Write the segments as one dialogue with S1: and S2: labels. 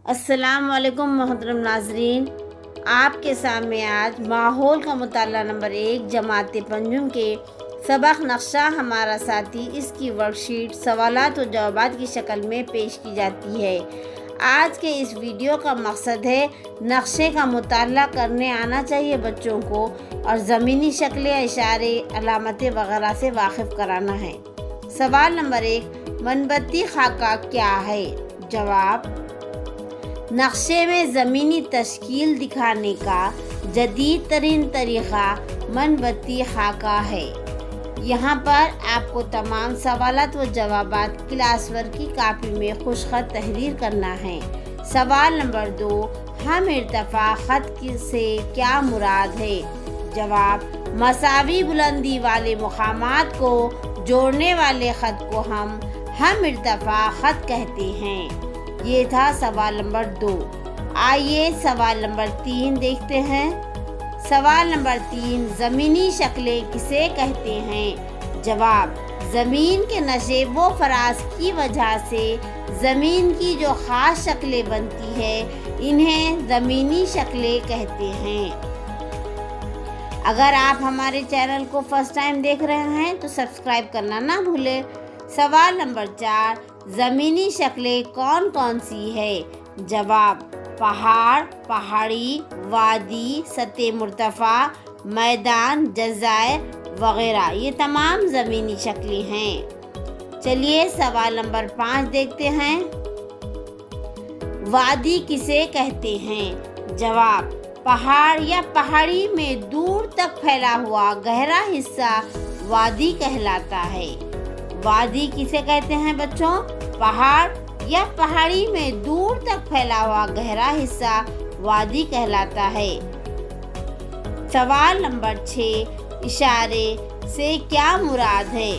S1: السلام علیکم محترم ناظرین، آپ کے سامنے آج ماحول کا مطالعہ نمبر 1 جماعت پنجم کے سبق نقشہ ہمارا ساتھی اس کی ورک شیٹ سوالات و جوابات کی شکل میں پیش کی جاتی ہے۔ آج کے اس ویڈیو کا مقصد ہے نقشے کا مطالعہ کرنے آنا چاہیے بچوں کو اور زمینی شکلیں، اشارے، علامتیں وغیرہ سے واقف کرانا ہے۔ سوال نمبر 1، من بتی خاکہ کیا ہے؟ جواب: نقشے میں زمینی تشکیل دکھانے کا جدید ترین طریقہ من بتی خاکہ ہے۔ یہاں پر آپ کو تمام سوالات و جوابات کلاس ورک کی کاپی میں خوش خط تحریر کرنا ہے۔ سوال نمبر 2، ہم ارتفاع خط سے کیا مراد ہے؟ جواب: مساوی بلندی والے مقامات کو جوڑنے والے خط کو ہم ارتفاع خط کہتے ہیں۔ یہ تھا سوال نمبر 2۔ آئیے سوال نمبر 3 دیکھتے ہیں۔ سوال نمبر 3، زمینی شکلیں کسے کہتے ہیں؟ جواب: زمین کے نشیب و فراز کی وجہ سے زمین کی جو خاص شکلیں بنتی ہے انہیں زمینی شکلیں کہتے ہیں۔ اگر آپ ہمارے چینل کو فرسٹ ٹائم دیکھ رہے ہیں تو سبسکرائب کرنا نہ بھولیں۔ سوال نمبر 4، زمینی شکلیں کون کون سی ہے؟ جواب: پہاڑ، پہاڑی، وادی، سطح مرتفع، میدان، جزائر وغیرہ یہ تمام زمینی شکلیں ہیں۔ چلیے سوال نمبر 5 دیکھتے ہیں۔ وادی کسے کہتے ہیں؟ جواب: پہاڑ یا پہاڑی میں دور تک پھیلا ہوا گہرا حصہ وادی کہلاتا ہے۔ وادی کسے کہتے ہیں بچوں؟ پہاڑ یا پہاڑی میں دور تک پھیلا ہوا گہرا حصہ وادی کہلاتا ہے۔ سوال نمبر 6، اشارے سے کیا مراد ہے؟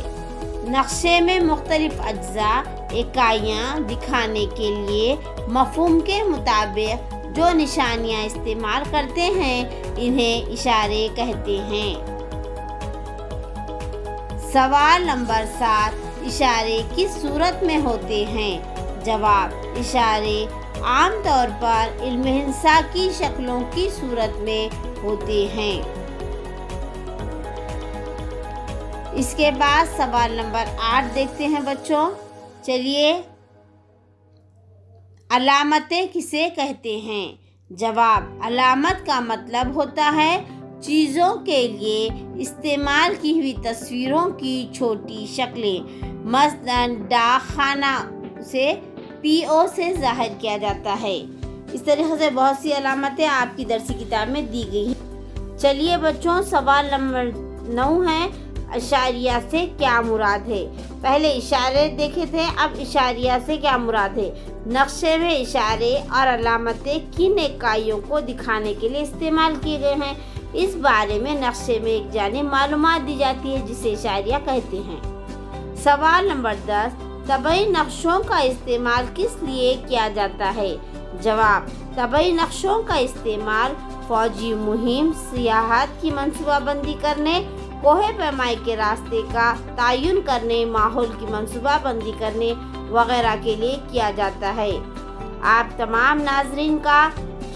S1: نقشے میں مختلف اجزاء، اکائیاں دکھانے کے لیے مفہوم کے مطابق جو نشانیاں استعمال کرتے ہیں انہیں اشارے کہتے ہیں۔ سوال نمبر 7، اشارے کس صورت میں ہوتے ہیں؟ جواب: اشارے عام طور پر علم ہندسہ کی شکلوں کی صورت میں ہوتے ہیں۔ اس کے بعد سوال نمبر 8 دیکھتے ہیں بچوں۔ چلیے، علامتیں کسے کہتے ہیں؟ جواب: علامت کا مطلب ہوتا ہے چیزوں کے لیے استعمال کی ہوئی تصویروں کی چھوٹی شکلیں۔ مثلاً ڈاک خانہ سے PO سے ظاہر کیا جاتا ہے۔ اس طریقے سے بہت سی علامتیں آپ کی درسی کتاب میں دی گئی ہیں۔ چلیے بچوں، سوال نمبر 9 ہے، اشاریہ سے کیا مراد ہے؟ پہلے اشارے دیکھے تھے، اب اشاریہ سے کیا مراد ہے؟ نقشے میں اشارے اور علامتیں کن اکائیوں کو دکھانے کے لیے استعمال کیے گئے ہیں اس بارے میں نقشے میں ایک جانب معلومات دی جاتی ہے جسے اشاریہ کہتے ہیں۔ سوال نمبر 10، طبعی نقشوں کا استعمال کس لیے کیا جاتا ہے؟ جواب: طبعی نقشوں کا استعمال فوجی مہم، سیاحت کی منصوبہ بندی کرنے، کوہ پیمائی کے راستے کا تعین کرنے، ماحول کی منصوبہ بندی کرنے وغیرہ کے لیے کیا جاتا ہے۔ آپ تمام ناظرین کا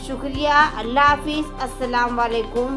S1: شکریہ۔ اللہ حافظ۔ السلام علیکم۔